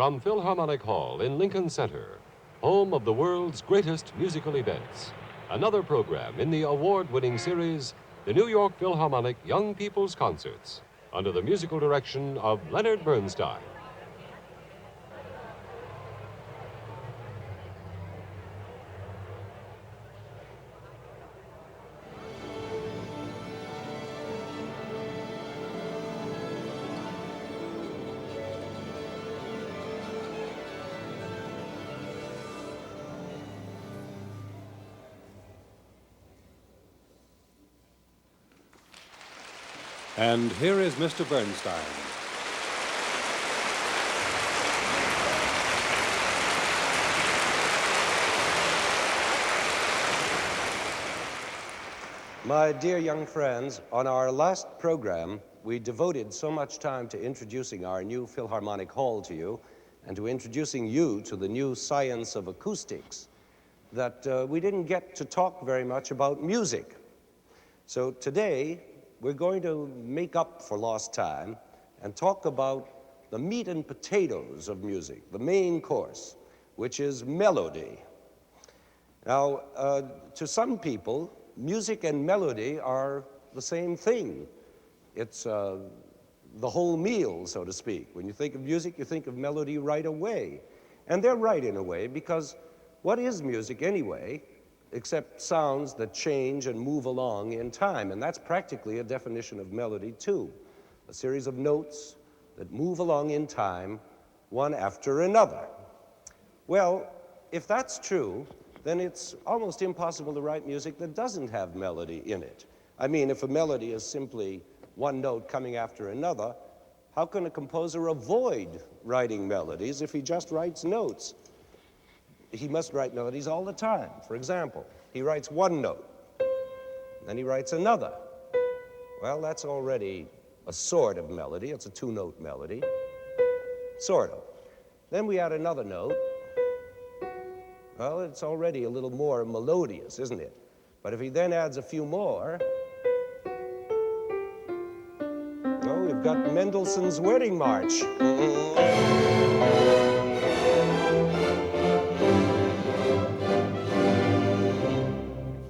From Philharmonic Hall in Lincoln Center, home of the world's greatest musical events, another program in the award-winning series, the New York Philharmonic Young People's Concerts, under the musical direction of Leonard Bernstein. And here is Mr. Bernstein. My dear young friends, on our last program, we devoted so much time to introducing our new Philharmonic Hall to you and to introducing you to the new science of acoustics that we didn't get to talk very much about music. So today, we're going to make up for lost time and talk about the meat and potatoes of music, the main course, which is melody. Now, to some people, music and melody are the same thing. It's the whole meal, so to speak. When you think of music, you think of melody right away. And they're right in a way, because what is music anyway, except sounds that change and move along in time? And that's practically a definition of melody, too. A series of notes that move along in time, one after another. Well, if that's true, then it's almost impossible to write music that doesn't have melody in it. I mean, if a melody is simply one note coming after another, how can a composer avoid writing melodies if he just writes notes? He must write melodies all the time. For example, he writes one note, then he writes another. Well, that's already a sort of melody. It's a two-note melody, sort of. Then we add another note. Well, it's already a little more melodious, isn't it? But if he then adds a few more, oh, we've got Mendelssohn's Wedding March.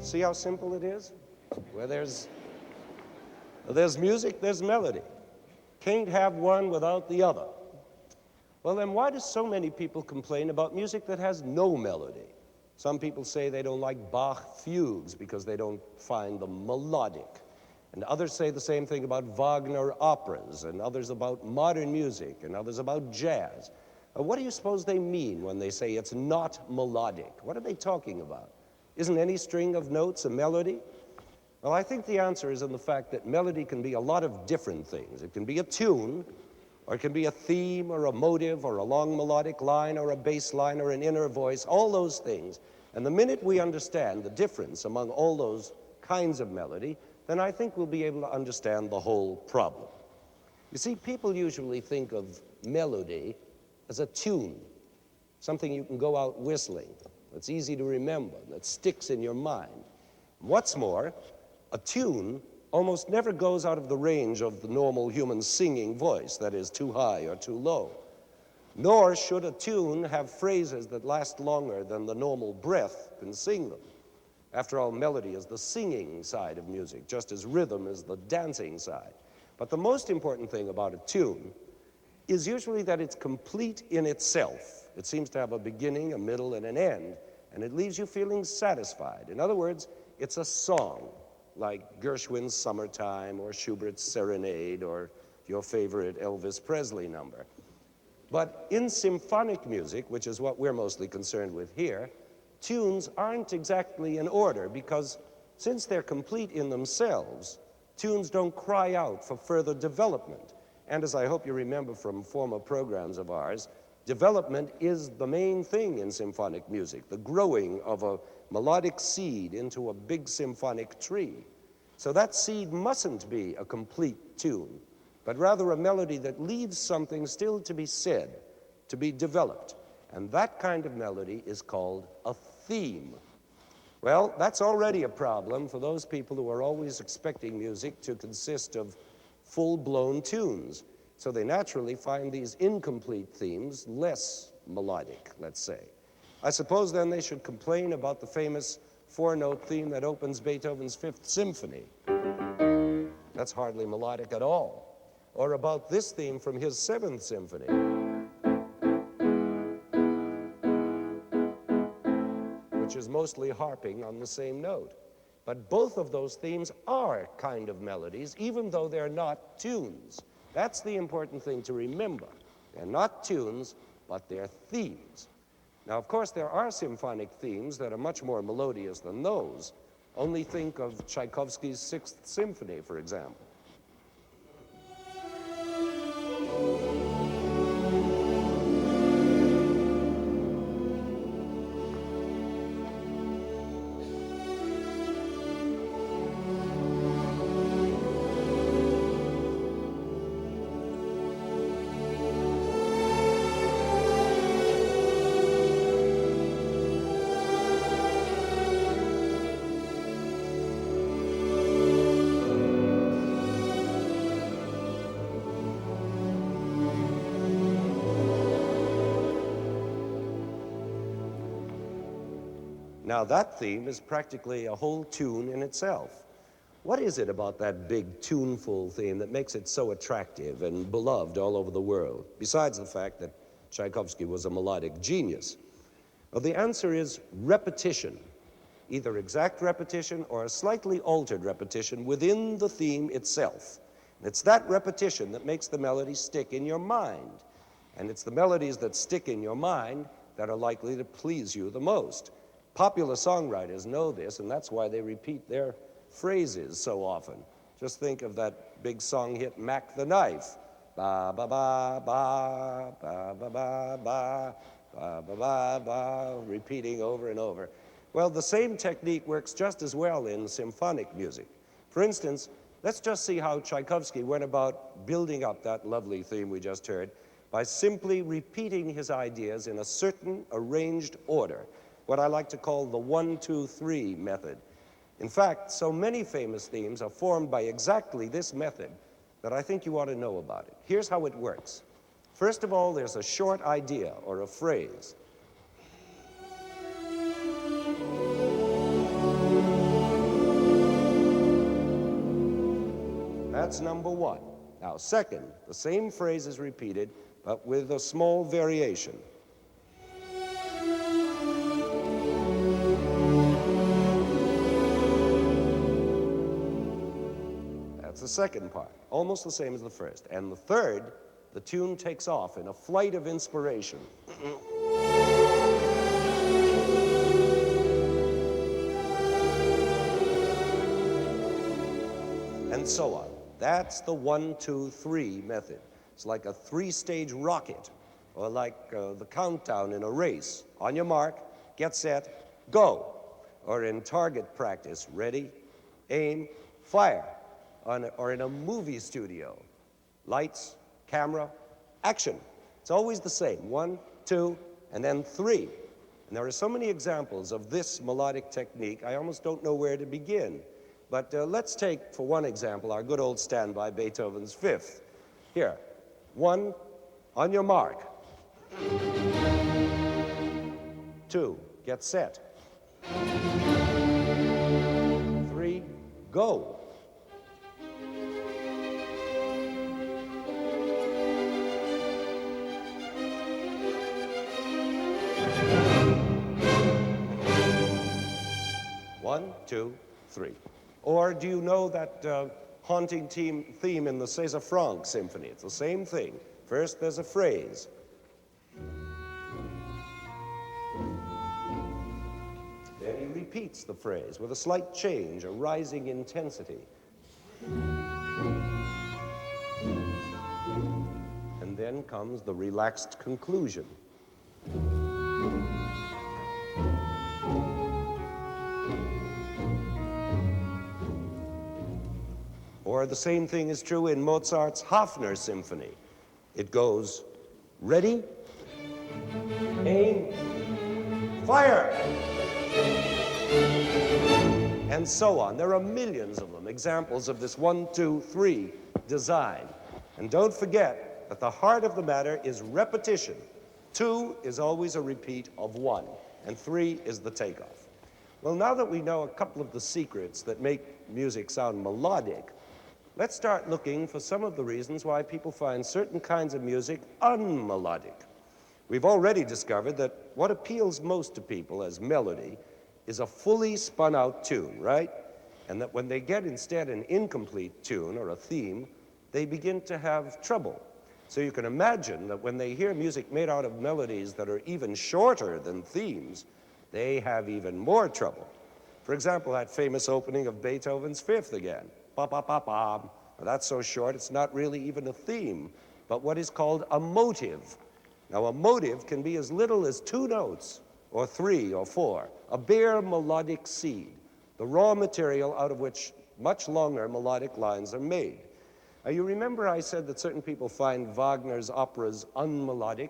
See how simple it is? Where there's music, there's melody. Can't have one without the other. Well, then why do so many people complain about music that has no melody? Some people say they don't like Bach fugues because they don't find them melodic. And others say the same thing about Wagner operas, and others about modern music, and others about jazz. What do you suppose they mean when they say it's not melodic? What are they talking about? Isn't any string of notes a melody? Well, I think the answer is in the fact that melody can be a lot of different things. It can be a tune, or it can be a theme, or a motive, or a long melodic line, or a bass line, or an inner voice, all those things. And the minute we understand the difference among all those kinds of melody, then I think we'll be able to understand the whole problem. You see, people usually think of melody as a tune, something you can go out whistling, that's easy to remember, that sticks in your mind. What's more, a tune almost never goes out of the range of the normal human singing voice, that is, too high or too low. Nor should a tune have phrases that last longer than the normal breath can sing them. After all, melody is the singing side of music, just as rhythm is the dancing side. But the most important thing about a tune is usually that it's complete in itself. It seems to have a beginning, a middle, and an end, and it leaves you feeling satisfied. In other words, it's a song, like Gershwin's Summertime, or Schubert's Serenade, or your favorite Elvis Presley number. But in symphonic music, which is what we're mostly concerned with here, tunes aren't exactly in order, because since they're complete in themselves, tunes don't cry out for further development. And as I hope you remember from former programs of ours, development is the main thing in symphonic music, the growing of a melodic seed into a big symphonic tree. So that seed mustn't be a complete tune, but rather a melody that leaves something still to be said, to be developed. And that kind of melody is called a theme. Well, that's already a problem for those people who are always expecting music to consist of full-blown tunes. So they naturally find these incomplete themes less melodic, let's say. I suppose then they should complain about the famous four-note theme that opens Beethoven's Fifth Symphony. That's hardly melodic at all. Or about this theme from his Seventh Symphony, which is mostly harping on the same note. But both of those themes are kind of melodies, even though they're not tunes. That's the important thing to remember. They're not tunes, but they're themes. Now, of course, there are symphonic themes that are much more melodious than those. Only think of Tchaikovsky's Sixth Symphony, for example. Now, that theme is practically a whole tune in itself. What is it about that big, tuneful theme that makes it so attractive and beloved all over the world, besides the fact that Tchaikovsky was a melodic genius? Well, the answer is repetition, either exact repetition or a slightly altered repetition within the theme itself. And it's that repetition that makes the melody stick in your mind. And it's the melodies that stick in your mind that are likely to please you the most. Popular songwriters know this, and that's why they repeat their phrases so often. Just think of that big song hit, Mac the Knife. Ba, ba, ba, ba, ba, ba, ba, ba, ba, ba, ba, ba, repeating over and over. Well, the same technique works just as well in symphonic music. For instance, let's just see how Tchaikovsky went about building up that lovely theme we just heard by simply repeating his ideas in a certain arranged order, what I like to call the 1-2-3 method. In fact, so many famous themes are formed by exactly this method that I think you ought to know about it. Here's how it works. First of all, there's a short idea or a phrase. That's number one. Now, second, the same phrase is repeated, but with a small variation. That's the second part, almost the same as the first. And the third, the tune takes off in a flight of inspiration. And so on. That's the 1-2-3 method. It's like a three-stage rocket, or like the countdown in a race. On your mark, get set, go. Or in target practice, ready, aim, fire. Or in a movie studio, lights, camera, action. It's always the same, 1, 2, and then 3. And there are so many examples of this melodic technique, I almost don't know where to begin. But let's take, for one example, our good old standby, Beethoven's Fifth. Here, 1, on your mark. 2, get set. 3, go. One, 2, 3. Or do you know that haunting theme in the César Franck Symphony? It's the same thing. First, there's a phrase. Then he repeats the phrase with a slight change, a rising intensity. And then comes the relaxed conclusion. Or the same thing is true in Mozart's Hafner Symphony. It goes, ready, aim, fire, and so on. There are millions of them, examples of this 1-2-3 design. And don't forget, that the heart of the matter is repetition. 2 is always a repeat of 1, and 3 is the takeoff. Well, now that we know a couple of the secrets that make music sound melodic, let's start looking for some of the reasons why people find certain kinds of music unmelodic. We've already discovered that what appeals most to people as melody is a fully spun out tune, right? And that when they get instead an incomplete tune or a theme, they begin to have trouble. So you can imagine that when they hear music made out of melodies that are even shorter than themes, they have even more trouble. For example, that famous opening of Beethoven's Fifth again. Ba ba ba ba. That's so short, it's not really even a theme, but what is called a motive. Now, a motive can be as little as 2 notes, or 3 or 4, a bare melodic seed, the raw material out of which much longer melodic lines are made. Now, you remember I said that certain people find Wagner's operas unmelodic?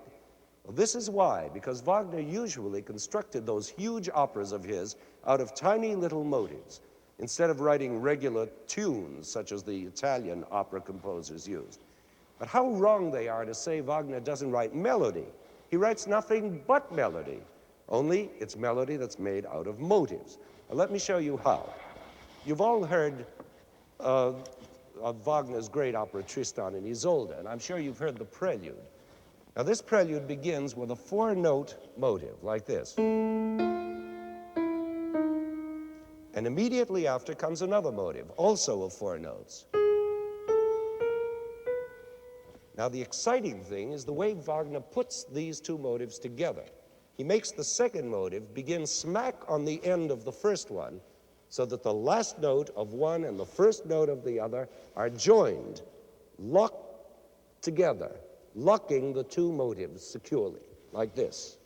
Well, this is why, because Wagner usually constructed those huge operas of his out of tiny little motives, instead of writing regular tunes such as the Italian opera composers used. But how wrong they are to say Wagner doesn't write melody. He writes nothing but melody, only it's melody that's made out of motives. Now, let me show you how. You've all heard of Wagner's great opera Tristan and Isolde, and I'm sure you've heard the prelude. Now, this prelude begins with a 4-note motive, like this. And immediately after comes another motive, also of 4 notes. Now, the exciting thing is the way Wagner puts these 2 motives together. He makes the second motive begin smack on the end of the first one, so that the last note of one and the first note of the other are joined, locked together, locking the 2 motives securely, like this.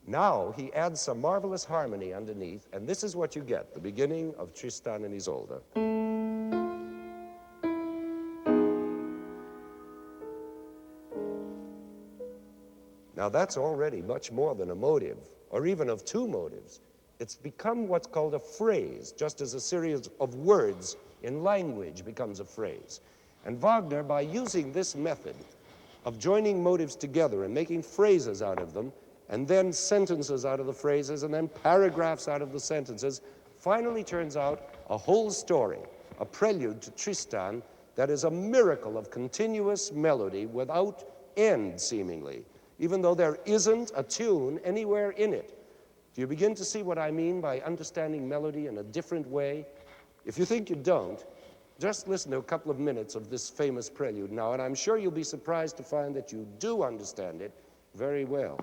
Now he adds some marvelous harmony underneath, and this is what you get, the beginning of Tristan and Isolde. Now that's already much more than a motive, or even of 2 motives. It's become what's called a phrase, just as a series of words in language becomes a phrase. And Wagner, by using this method of joining motives together and making phrases out of them, and then sentences out of the phrases, and then paragraphs out of the sentences, finally turns out a whole story, a prelude to Tristan that is a miracle of continuous melody without end, seemingly, even though there isn't a tune anywhere in it. Do you begin to see what I mean by understanding melody in a different way? If you think you don't, just listen to a couple of minutes of this famous prelude now, and I'm sure you'll be surprised to find that you do understand it very well.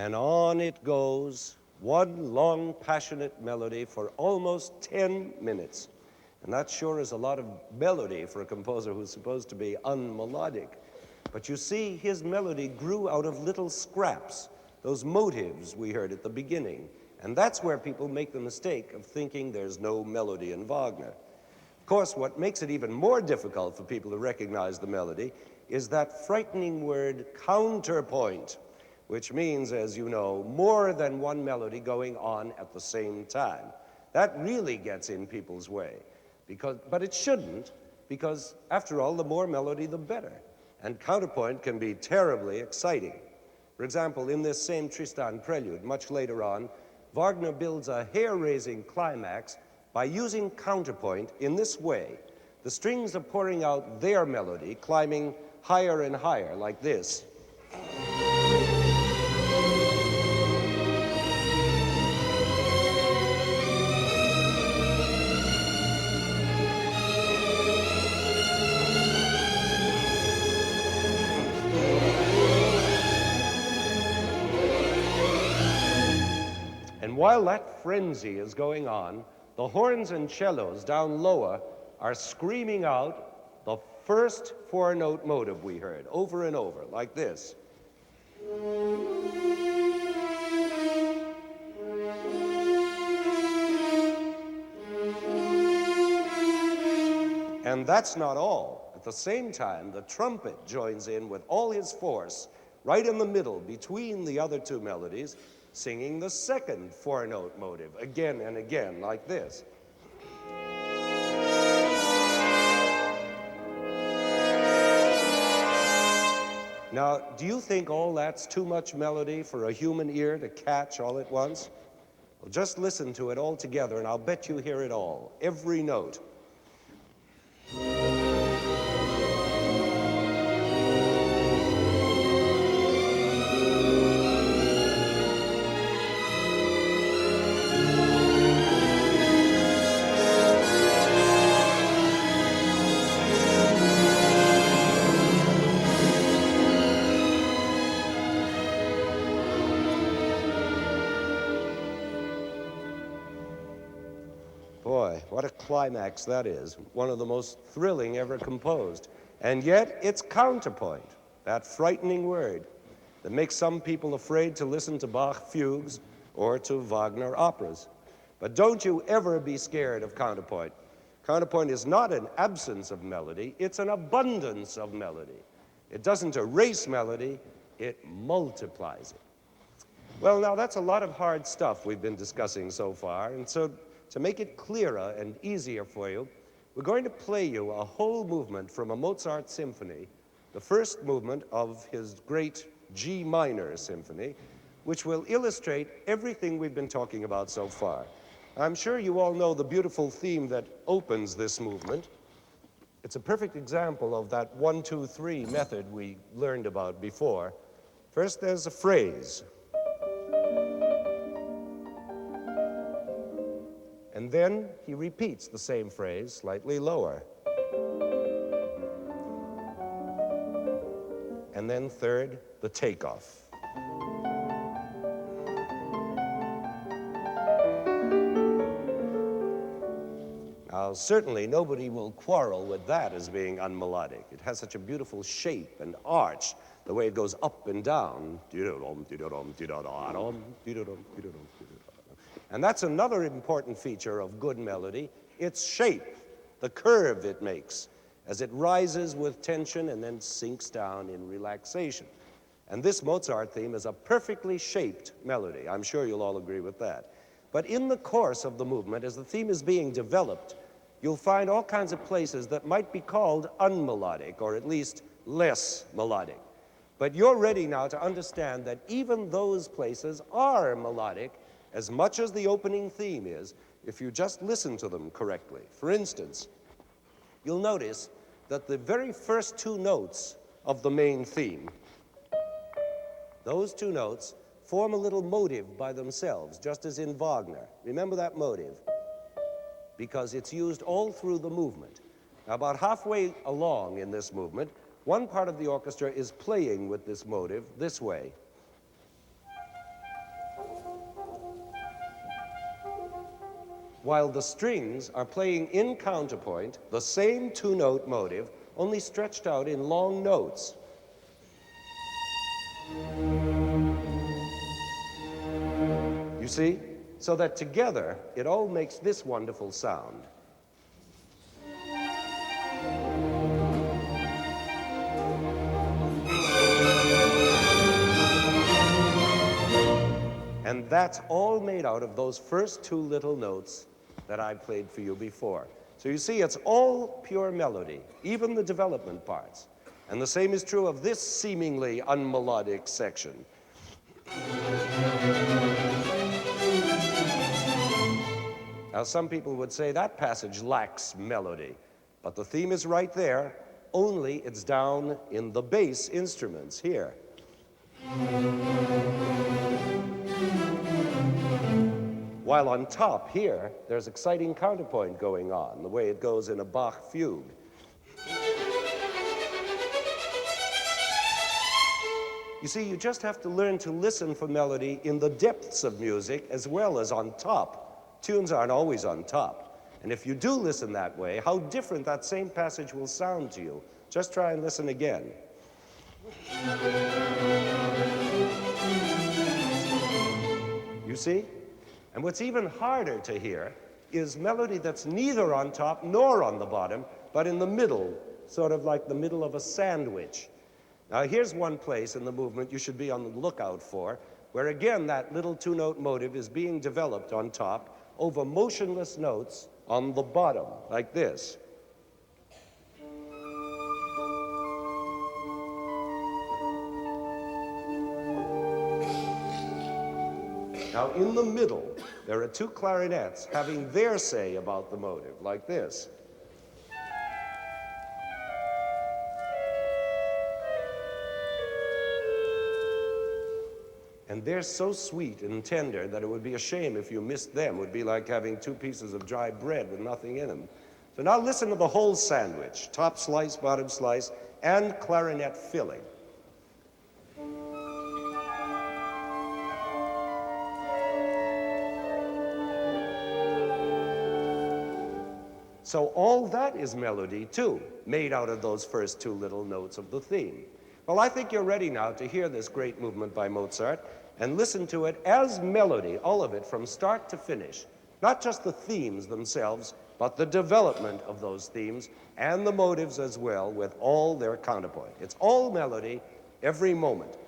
and on it goes, one long, passionate melody for almost 10 minutes. And that sure is a lot of melody for a composer who's supposed to be unmelodic. But you see, his melody grew out of little scraps, those motives we heard at the beginning. And that's where people make the mistake of thinking there's no melody in Wagner. Of course, what makes it even more difficult for people to recognize the melody is that frightening word counterpoint, which means, as you know, more than one melody going on at the same time. That really gets in people's way, but it shouldn't, because after all, the more melody, the better. And counterpoint can be terribly exciting. For example, in this same Tristan prelude, much later on, Wagner builds a hair-raising climax by using counterpoint in this way. The strings are pouring out their melody, climbing higher and higher, like this. And while that frenzy is going on, the horns and cellos down lower are screaming out the first four-note motive we heard, over and over, like this. And that's not all. At the same time, the trumpet joins in with all his force, right in the middle, between the other two melodies, singing the second four-note motive, again and again, like this. Now, do you think all that's too much melody for a human ear to catch all at once? Well, just listen to it all together, and I'll bet you hear it all, every note. Boy, what a climax that is. One of the most thrilling ever composed. And yet, it's counterpoint, that frightening word that makes some people afraid to listen to Bach fugues or to Wagner operas. But don't you ever be scared of counterpoint. Counterpoint is not an absence of melody, it's an abundance of melody. It doesn't erase melody, it multiplies it. Well, now that's a lot of hard stuff we've been discussing so far, and so to make it clearer and easier for you, we're going to play you a whole movement from a Mozart symphony, the first movement of his great G minor symphony, which will illustrate everything we've been talking about so far. I'm sure you all know the beautiful theme that opens this movement. It's a perfect example of that 1-2-3 method we learned about before. First, there's a phrase. And then he repeats the same phrase slightly lower. And then third, the takeoff. Now, certainly nobody will quarrel with that as being unmelodic. It has such a beautiful shape and arch, the way it goes up and down. And that's another important feature of good melody, its shape, the curve it makes, as it rises with tension and then sinks down in relaxation. And this Mozart theme is a perfectly shaped melody. I'm sure you'll all agree with that. But in the course of the movement, as the theme is being developed, you'll find all kinds of places that might be called unmelodic, or at least less melodic. But you're ready now to understand that even those places are melodic, as much as the opening theme is, if you just listen to them correctly. For instance, you'll notice that the very first two notes of the main theme, those two notes form a little motive by themselves, just as in Wagner. Remember that motive, because it's used all through the movement. Now, about halfway along in this movement, one part of the orchestra is playing with this motive this way. while the strings are playing in counterpoint the same two-note motive, only stretched out in long notes. You see? So that together, it all makes this wonderful sound. And that's all made out of those first two little notes that I played for you before. So you see, it's all pure melody, even the development parts. And the same is true of this seemingly unmelodic section. Now, some people would say that passage lacks melody, but the theme is right there, only it's down in the bass instruments here. While on top here, there's exciting counterpoint going on, the way it goes in a Bach fugue. You see, you just have to learn to listen for melody in the depths of music as well as on top. Tunes aren't always on top. And if you do listen that way, how different that same passage will sound to you. Just try and listen again. You see? And what's even harder to hear is melody that's neither on top nor on the bottom, but in the middle, sort of like the middle of a sandwich. Now, here's one place in the movement you should be on the lookout for, where again that little two-note motive is being developed on top over motionless notes on the bottom, like this. Now, in the middle, there are two clarinets having their say about the motive, like this. And they're so sweet and tender that it would be a shame if you missed them. It would be like having two pieces of dry bread with nothing in them. So now listen to the whole sandwich, top slice, bottom slice, and clarinet filling. So all that is melody, too, made out of those first two little notes of the theme. Well, I think you're ready now to hear this great movement by Mozart and listen to it as melody, all of it from start to finish. Not just the themes themselves, but the development of those themes and the motives as well with all their counterpoint. It's all melody every moment.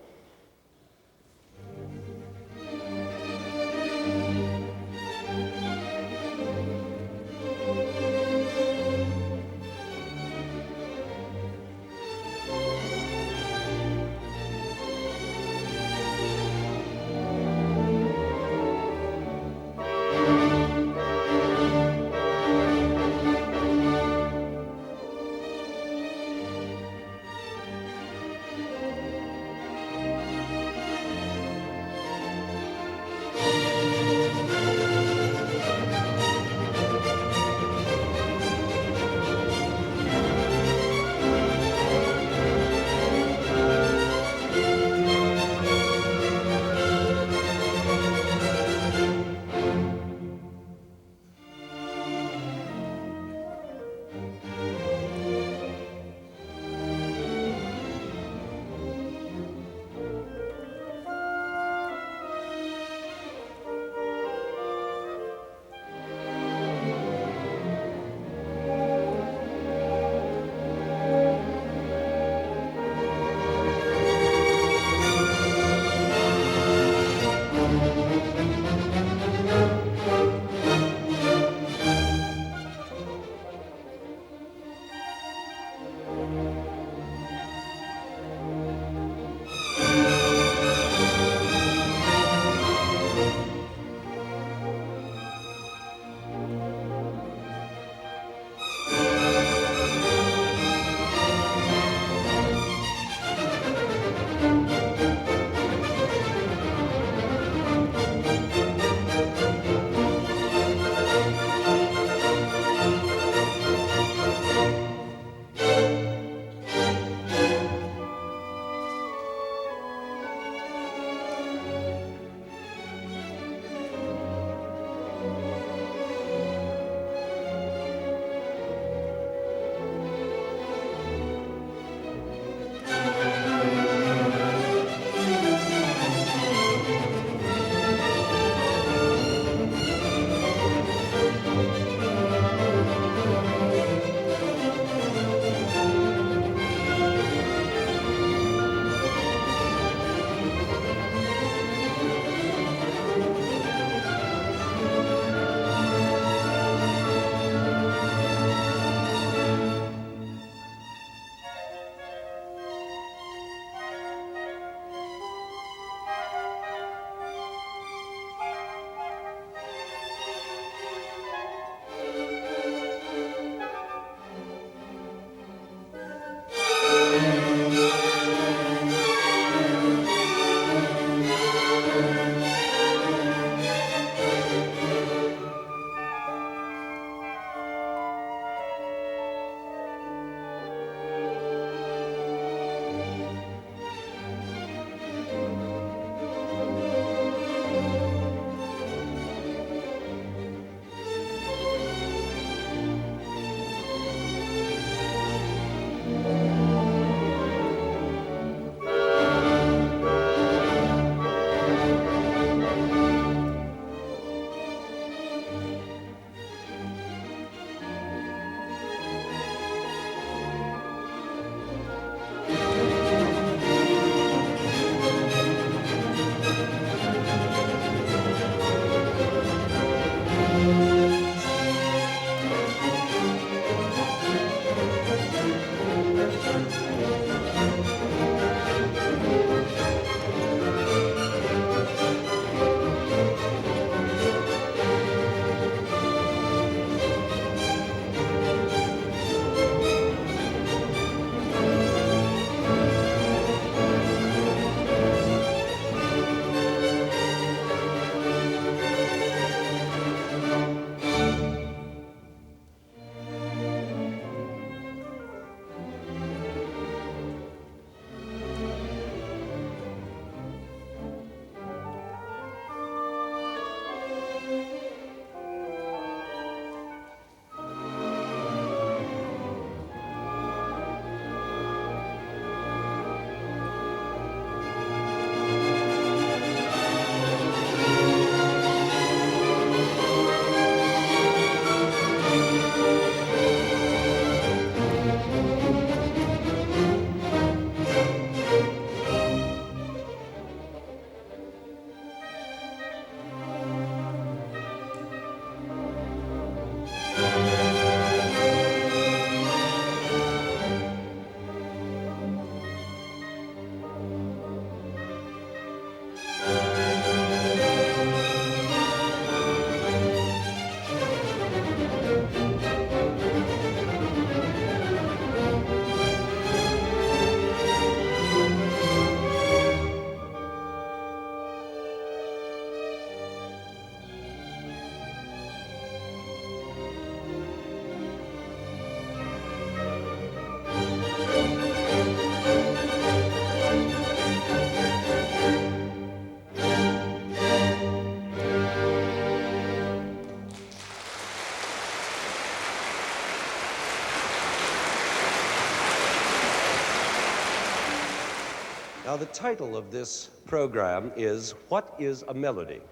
Now, the title of this program is What is a Melody?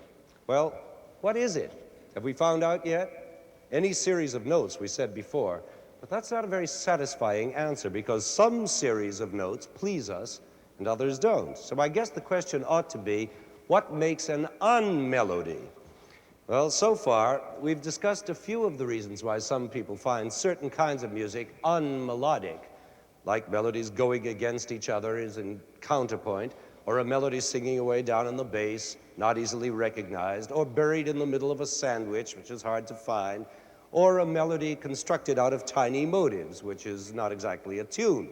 Well, what is it? Have we found out yet? Any series of notes, we said before, but that's not a very satisfying answer because some series of notes please us and others don't. So I guess the question ought to be, what makes an unmelody? Well, so far, we've discussed a few of the reasons why some people find certain kinds of music unmelodic, like melodies going against each other as in counterpoint, or a melody singing away down in the bass, not easily recognized, or buried in the middle of a sandwich, which is hard to find, or a melody constructed out of tiny motives, which is not exactly a tune.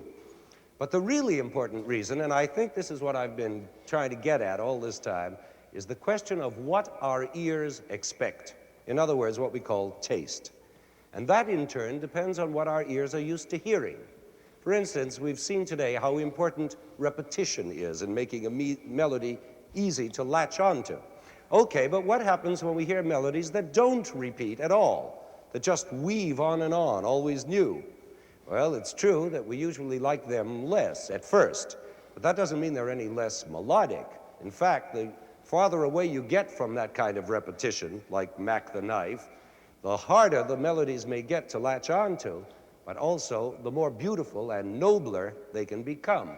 But the really important reason, and I think this is what I've been trying to get at all this time, is the question of what our ears expect. In other words, what we call taste. And that, in turn, depends on what our ears are used to hearing. For instance, we've seen today how important repetition is in making a melody easy to latch onto. Okay, but what happens when we hear melodies that don't repeat at all, that just weave on and on, always new? Well, it's true that we usually like them less at first, but that doesn't mean they're any less melodic. In fact, the farther away you get from that kind of repetition, like Mac the Knife, the harder the melodies may get to latch onto, but also the more beautiful and nobler they can become.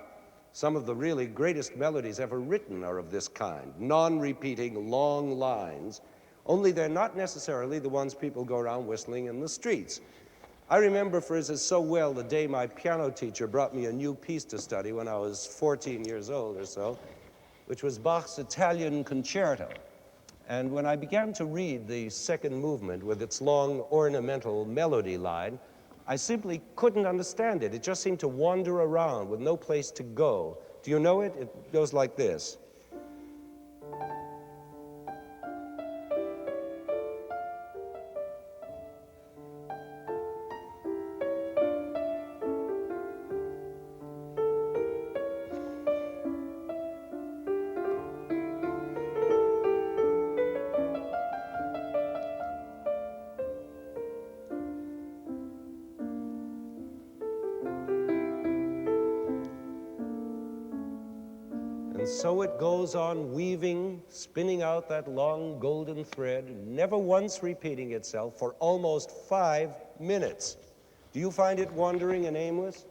Some of the really greatest melodies ever written are of this kind, non-repeating long lines, only they're not necessarily the ones people go around whistling in the streets. I remember, for instance, so well the day my piano teacher brought me a new piece to study when I was 14 years old or so, which was Bach's Italian Concerto. And when I began to read the second movement with its long ornamental melody line, I simply couldn't understand it. It just seemed to wander around with no place to go. Do you know it? It goes like this. And so it goes on weaving, spinning out that long golden thread, never once repeating itself for almost 5 minutes. Do you find it wandering and aimless?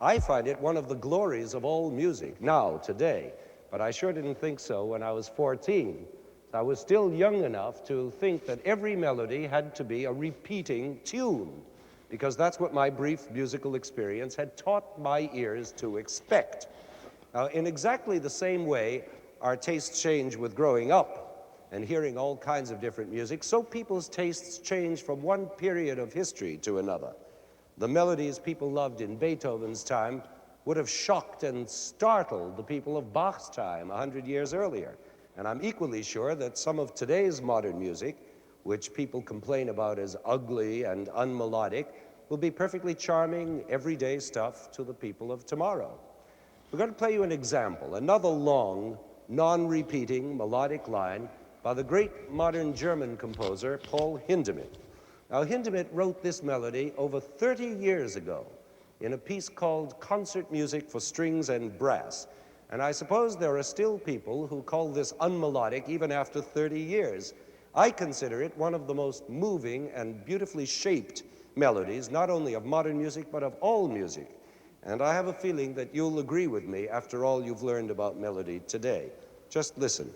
I find it one of the glories of all music now, today, but I sure didn't think so when I was 14. I was still young enough to think that every melody had to be a repeating tune, because that's what my brief musical experience had taught my ears to expect. Now, in exactly the same way our tastes change with growing up and hearing all kinds of different music, so people's tastes change from one period of history to another. The melodies people loved in Beethoven's time would have shocked and startled the people of Bach's time 100 years earlier. And I'm equally sure that some of today's modern music, which people complain about as ugly and unmelodic, will be perfectly charming, everyday stuff to the people of tomorrow. We're going to play you an example, another long, non-repeating melodic line by the great modern German composer, Paul Hindemith. Now, Hindemith wrote this melody over 30 years ago in a piece called Concert Music for Strings and Brass. And I suppose there are still people who call this unmelodic even after 30 years. I consider it one of the most moving and beautifully shaped melodies, not only of modern music, but of all music. And I have a feeling that you'll agree with me after all you've learned about melody today. Just listen.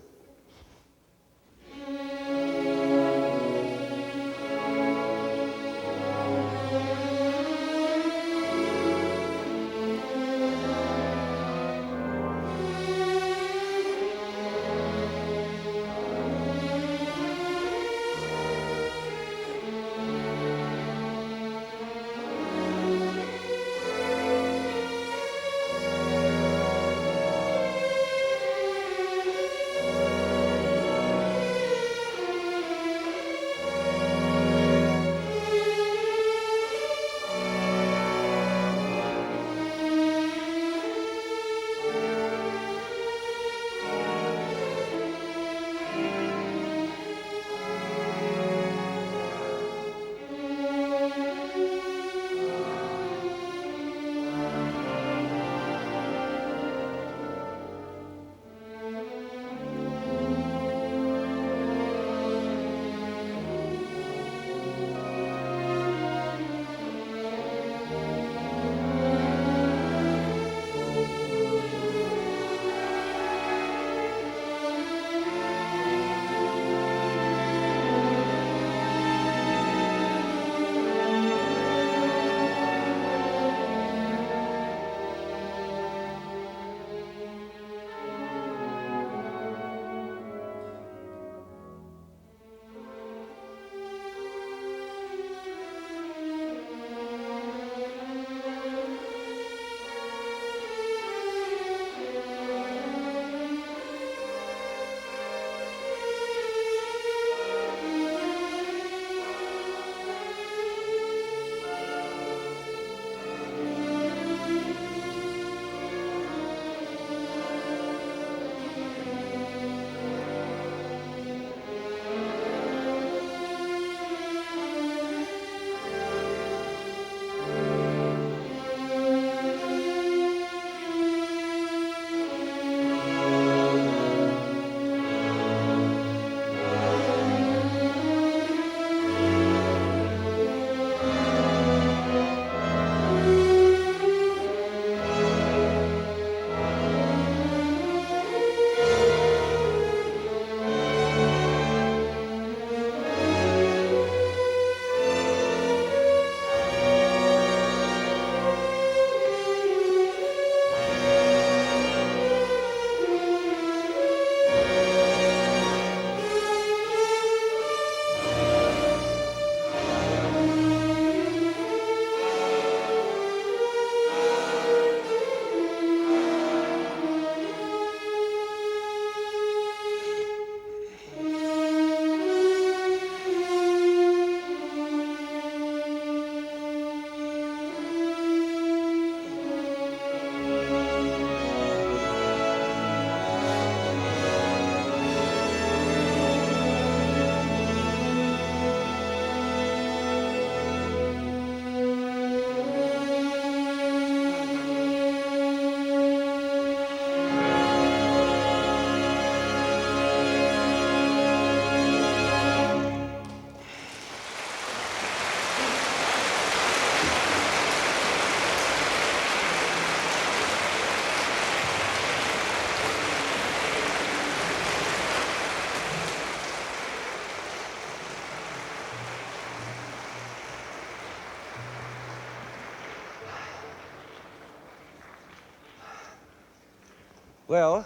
Well,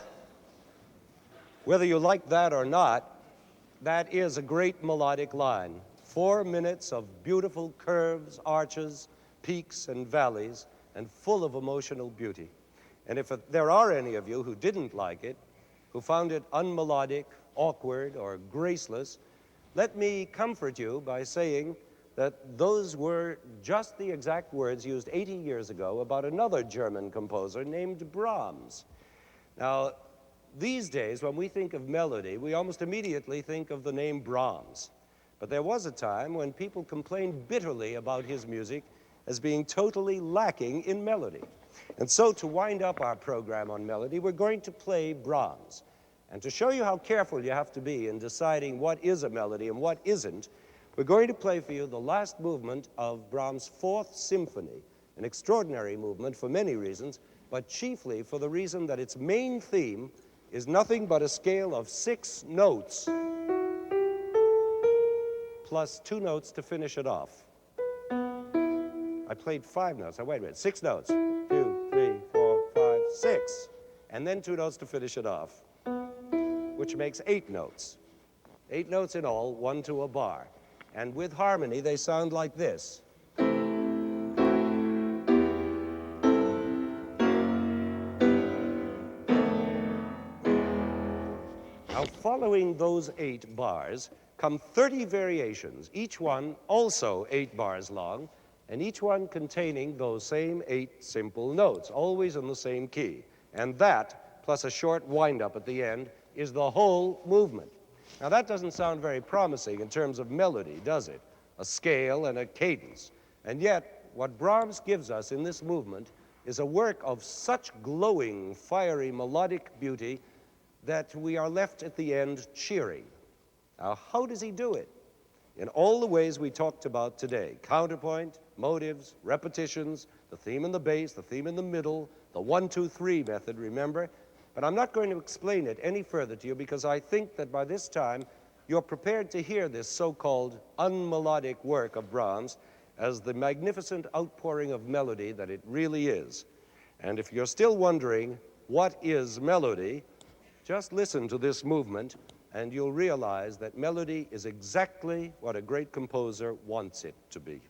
whether you like that or not, that is a great melodic line. 4 minutes of beautiful curves, arches, peaks, and valleys, and full of emotional beauty. And if there are any of you who didn't like it, who found it unmelodic, awkward, or graceless, let me comfort you by saying that those were just the exact words used 80 years ago about another German composer named Brahms. Now, these days, when we think of melody, we almost immediately think of the name Brahms. But there was a time when people complained bitterly about his music as being totally lacking in melody. And so, to wind up our program on melody, we're going to play Brahms. And to show you how careful you have to be in deciding what is a melody and what isn't, we're going to play for you the last movement of Brahms' Fourth Symphony, an extraordinary movement for many reasons, but chiefly for the reason that its main theme is nothing but a scale of 6 notes plus 2 notes to finish it off. I played 5 notes. Now, wait a minute. 6 notes. 2, 3, 4, 5, 6. And then 2 notes to finish it off, which makes 8 notes. 8 notes in all, 1 to a bar. And with harmony, they sound like this. Now, following those 8 bars come 30 variations, each one also 8 bars long, and each one containing those same 8 simple notes, always in the same key. And that, plus a short wind-up at the end, is the whole movement. Now, that doesn't sound very promising in terms of melody, does it? A scale and a cadence. And yet, what Brahms gives us in this movement is a work of such glowing, fiery, melodic beauty that we are left at the end cheering. Now, how does he do it? In all the ways we talked about today: counterpoint, motives, repetitions, the theme in the bass, the theme in the middle, the 1-2-3 method, remember? But I'm not going to explain it any further to you because I think that by this time you're prepared to hear this so-called unmelodic work of Brahms as the magnificent outpouring of melody that it really is. And if you're still wondering what is melody, just listen to this movement and you'll realize that melody is exactly what a great composer wants it to be.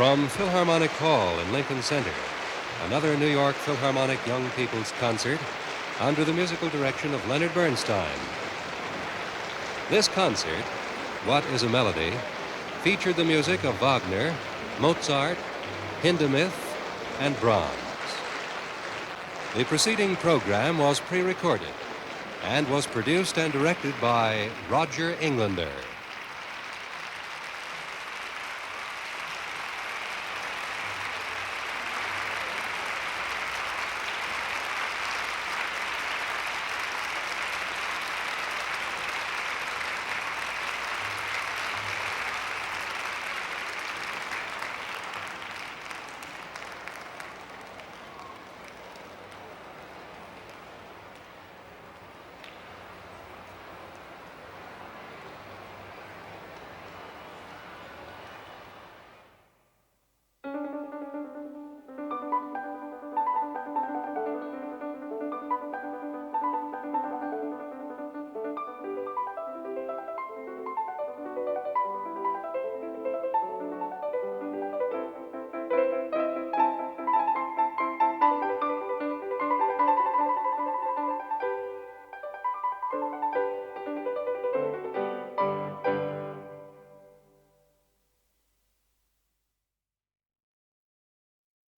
From Philharmonic Hall in Lincoln Center, another New York Philharmonic Young People's Concert under the musical direction of Leonard Bernstein. This concert, What is a Melody, featured the music of Wagner, Mozart, Hindemith, and Brahms. The preceding program was pre-recorded and was produced and directed by Roger Englander.